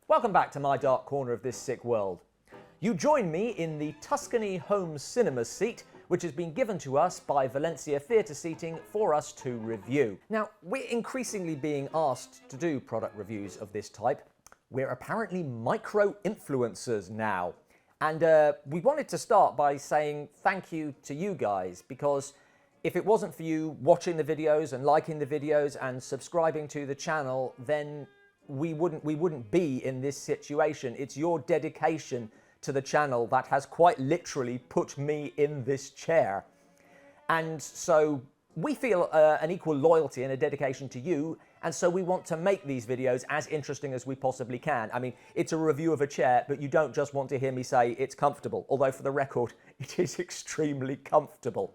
Welcome back to my dark corner of this sick world. You join me in the Tuscany Cinema Seat, which has been given to us by Valencia Theatre Seating for us to review. Now, we're increasingly being asked to do product reviews of this type. We're apparently micro-influencers now. And we wanted to start by saying thank you to you guys, because if it wasn't for you watching the videos and liking the videos and subscribing to the channel, then we wouldn't be in this situation. It's your dedication to the channel that has quite literally put me in this chair. And so we feel an equal loyalty and a dedication to you, and so we want to make these videos as interesting as we possibly can. I mean, it's a review of a chair, but you don't just want to hear me say it's comfortable, although for the record, it is extremely comfortable.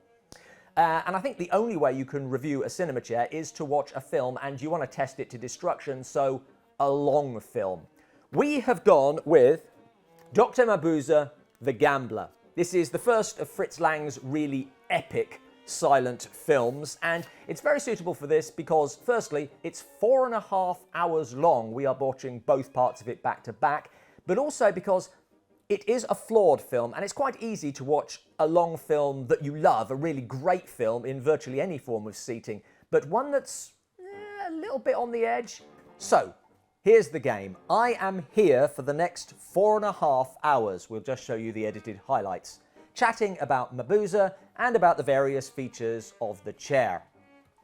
And I think the only way you can review a cinema chair is to watch a film, and you want to test it to destruction, so a long film. We have gone with Dr. Mabuse, The Gambler. This is the first of Fritz Lang's really epic silent films, and it's very suitable for this because, firstly, it's 4.5 hours long. We are watching both parts of it back to back, but also because it is a flawed film, and it's quite easy to watch a long film that you love, a really great film in virtually any form of seating, but one that's a little bit on the edge. So, here's the game. I am here for the next 4.5 hours. We'll just show you the edited highlights, chatting about Mabuse and about the various features of the chair.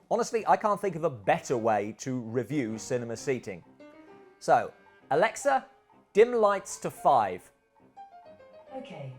Honestly, I can't think of a better way to review cinema seating. So, Alexa, dim lights to 5. Okay.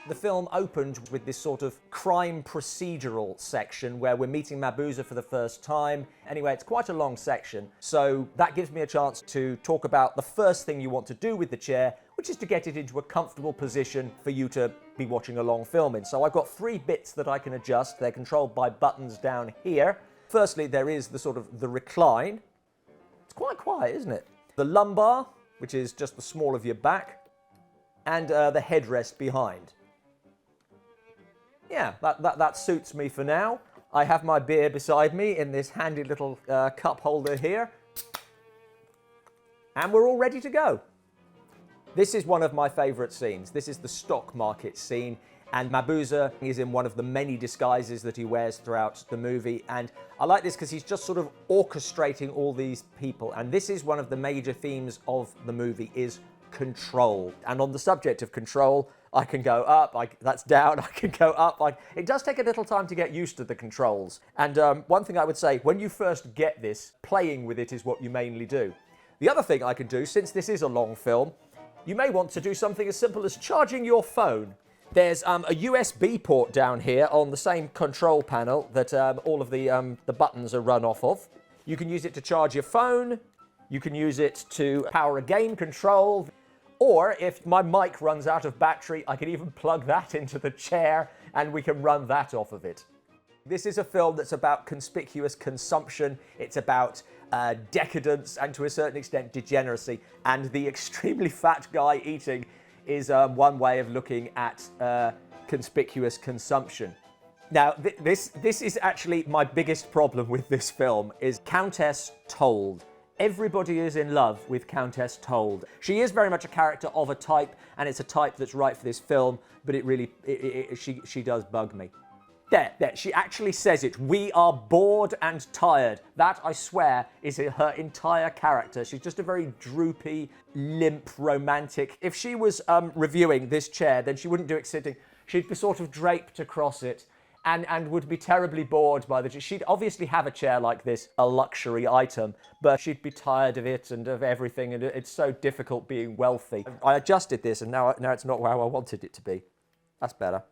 The film opened with this sort of crime procedural section where we're meeting Mabuse for the first time. Anyway, it's quite a long section, so that gives me a chance to talk about the first thing you want to do with the chair, which is to get it into a comfortable position for you to be watching a long film in. So I've got 3 bits that I can adjust. They're controlled by buttons down here. Firstly, there is the recline. It's quite quiet, isn't it? The lumbar, which is just the small of your back, and the headrest behind. Yeah, that suits me for now. I have my beer beside me in this handy little cup holder here. And we're all ready to go. This is one of my favourite scenes. This is the stock market scene. And Mabuse is in one of the many disguises that he wears throughout the movie. And I like this because he's just sort of orchestrating all these people. And this is one of the major themes of the movie, is control. And on the subject of control, I can go up, that's down, I can go up. It does take a little time to get used to the controls. And one thing I would say, when you first get this, playing with it is what you mainly do. The other thing I can do, since this is a long film, you may want to do something as simple as charging your phone. There's a USB port down here on the same control panel that all of the buttons are run off of. You can use it to charge your phone, you can use it to power a game control, or if my mic runs out of battery, I can even plug that into the chair and we can run that off of it. This is a film that's about conspicuous consumption. It's about decadence and, to a certain extent, degeneracy. And the extremely fat guy eating is one way of looking at conspicuous consumption. Now, this is actually my biggest problem with this film, is Countess Told. Everybody is in love with Countess Told. She is very much a character of a type, and it's a type that's right for this film, but she does bug me. There, she actually says it. We are bored and tired. That, I swear, is her entire character. She's just a very droopy, limp, romantic. If she was reviewing this chair, then she wouldn't do it sitting. She'd be sort of draped across it and would be terribly bored by the chair. She'd obviously have a chair like this, a luxury item, but she'd be tired of it and of everything, and it's so difficult being wealthy. I adjusted this, and now it's not how I wanted it to be. That's better.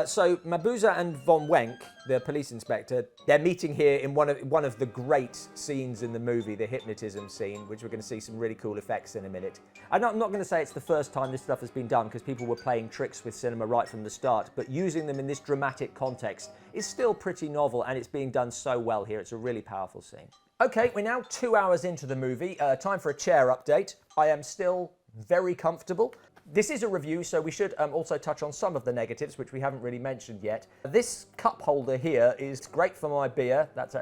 So Mabuse and Von Wenck, the police inspector, they're meeting here in one of the great scenes in the movie, the hypnotism scene, which we're going to see some really cool effects in a minute. I'm not going to say it's the first time this stuff has been done, because people were playing tricks with cinema right from the start, but using them in this dramatic context is still pretty novel, and it's being done so well here. It's a really powerful scene. Okay, we're now 2 hours into the movie. Time for a chair update. I am still very comfortable. This is a review, so we should also touch on some of the negatives, which we haven't really mentioned yet. This cup holder here is great for my beer. That's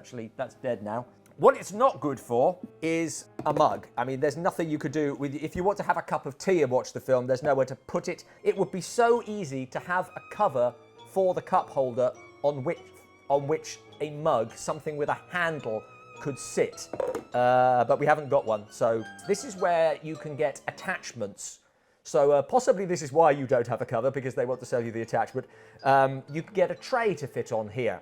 dead now. What it's not good for is a mug. I mean, there's nothing you could do with, if you want to have a cup of tea and watch the film, there's nowhere to put it. It would be so easy to have a cover for the cup holder on which a mug, something with a handle, could sit. But we haven't got one. So this is where you can get attachments. So possibly this is why you don't have a cover, because they want to sell you the attachment. You can get a tray to fit on here.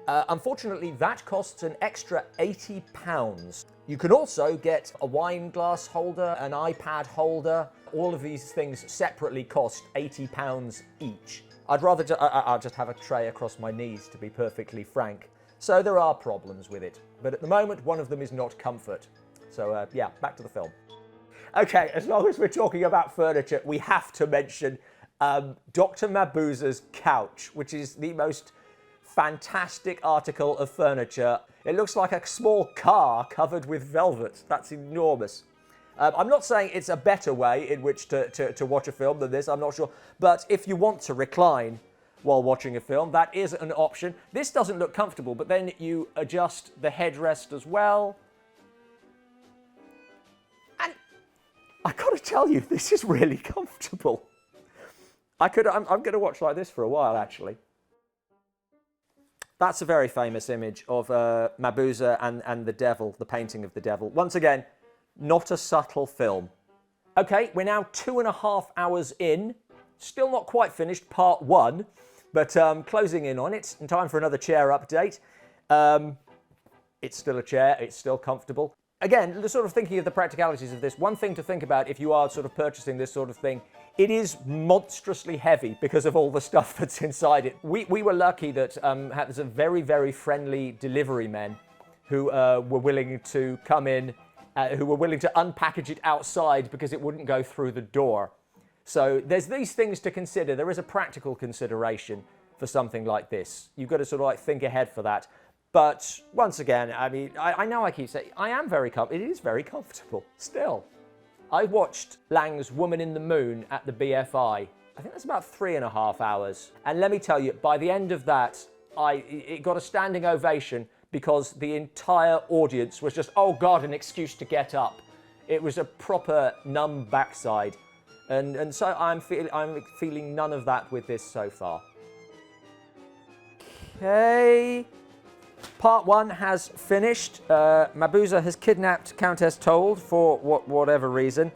Unfortunately, that costs an extra £80. You can also get a wine glass holder, an iPad holder. All of these things separately cost £80 each. I'd rather I'll just have a tray across my knees, to be perfectly frank. So there are problems with it. But at the moment, one of them is not comfort. So yeah, back to the film. Okay, as long as we're talking about furniture, we have to mention Dr. Mabuza's couch, which is the most fantastic article of furniture. It looks like a small car covered with velvet. That's enormous. I'm not saying it's a better way in which to watch a film than this, I'm not sure. But if you want to recline while watching a film, that is an option. This doesn't look comfortable, but then you adjust the headrest as well. And I gotta tell you, this is really comfortable. I'm gonna watch like this for a while, actually. That's a very famous image of Mabuza and the devil, the painting of the devil. Once again, not a subtle film. Okay, we're now 2.5 hours in. Still not quite finished, part 1, but closing in on it. In time for another chair update. It's still a chair, it's still comfortable. Again, sort of thinking of the practicalities of this, one thing to think about if you are sort of purchasing this sort of thing, it is monstrously heavy because of all the stuff that's inside it. We were lucky that there's a very, very friendly delivery men who were willing to come in, who were willing to unpackage it outside because it wouldn't go through the door. So there's these things to consider. There is a practical consideration for something like this. You've got to sort of like think ahead for that. But once again, I mean, I know I keep saying, it is very comfortable still. I watched Lang's Woman in the Moon at the BFI. I think that's about 3.5 hours. And let me tell you, by the end of that, it got a standing ovation because the entire audience was just, oh God, an excuse to get up. It was a proper numb backside. And so I'm feeling none of that with this so far. Okay. Part 1 has finished. Mabuza has kidnapped Countess Told for whatever reason.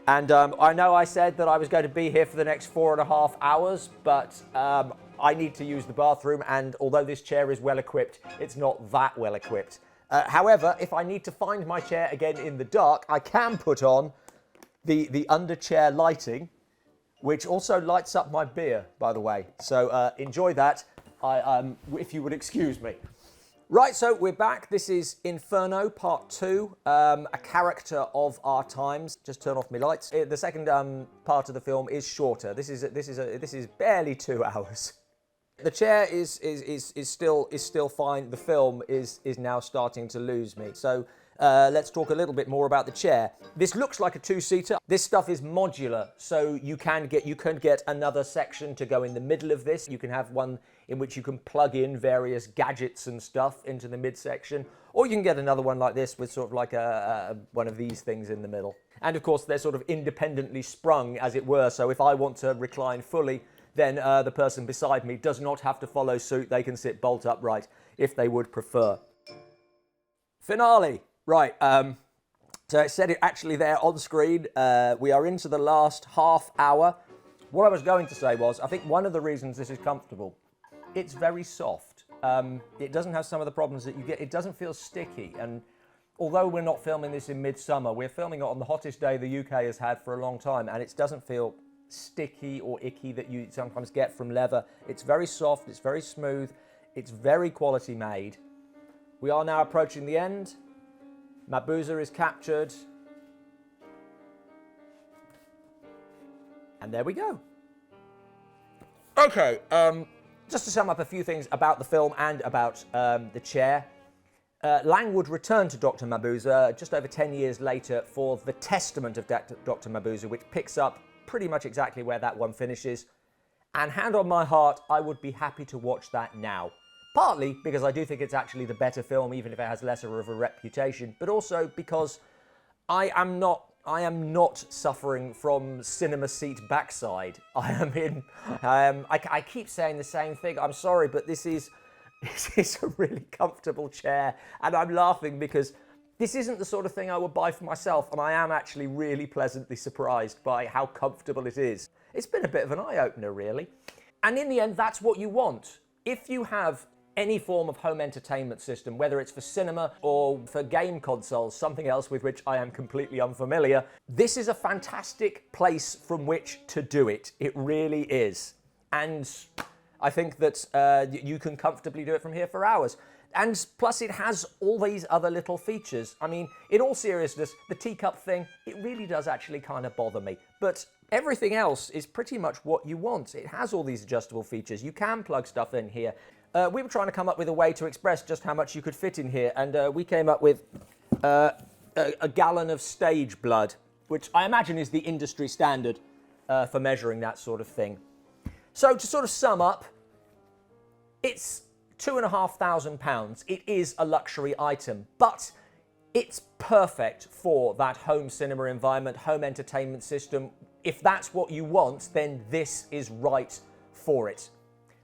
And I know I said that I was going to be here for the next 4.5 hours, but I need to use the bathroom, and although this chair is well equipped, it's not that well equipped. However, if I need to find my chair again in the dark, I can put on the under-chair lighting, which also lights up my beer, by the way. So enjoy that, if you would excuse me. Right, so we're back. This is Inferno Part 2, a character of our times. Just turn off my lights. The second part of the film is shorter. This is barely 2 hours. The chair is still fine. The film is now starting to lose me. So let's talk a little bit more about the chair. This looks like a 2-seater. This stuff is modular, so you can get another section to go in the middle of this. You can have one in which you can plug in various gadgets and stuff into the midsection, or you can get another one like this with sort of like one of these things in the middle. And of course, they're sort of independently sprung, as it were. So if I want to recline fully, then the person beside me does not have to follow suit. They can sit bolt upright if they would prefer. Finale. Right, so it said it actually there on screen. We are into the last half hour. What I was going to say was, I think one of the reasons this is comfortable, it's very soft. It doesn't have some of the problems that you get. It doesn't feel sticky. And although we're not filming this in midsummer, we're filming it on the hottest day the UK has had for a long time, and it doesn't feel sticky or icky that you sometimes get from leather. It's very soft, it's very smooth, it's very quality made. We are now approaching the end. Mabuza is captured. And there we go. Okay, just to sum up a few things about the film and about the chair. Lang would return to Dr. Mabuza just over 10 years later for The Testament of Dr. Mabuza, which picks up pretty much exactly where that one finishes. And hand on my heart, I would be happy to watch that now. Partly because I do think it's actually the better film, even if it has lesser of a reputation, but also because I am not suffering from cinema seat backside. I keep saying the same thing. I'm sorry, but this is a really comfortable chair, and I'm laughing because this isn't the sort of thing I would buy for myself, and I am actually really pleasantly surprised by how comfortable it is. It's been a bit of an eye-opener, really. And in the end, that's what you want. If you have any form of home entertainment system, whether it's for cinema or for game consoles, something else with which I am completely unfamiliar, this is a fantastic place from which to do it. It really is. And I think that you can comfortably do it from here for hours. And plus it has all these other little features. I mean, in all seriousness, the teacup thing, it really does actually kind of bother me. But everything else is pretty much what you want. It has all these adjustable features. You can plug stuff in here. We were trying to come up with a way to express just how much you could fit in here, and we came up with a gallon of stage blood, which I imagine is the industry standard for measuring that sort of thing. So to sort of sum up, it's £2,500. It is a luxury item, but it's perfect for that home cinema environment, home entertainment system. If that's what you want, then this is right for it.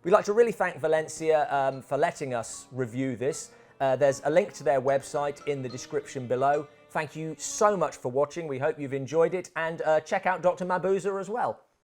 We'd like to really thank Valemcia for letting us review this. There's a link to their website in the description below. Thank you so much for watching. We hope you've enjoyed it, and check out Dr. Mabuza as well.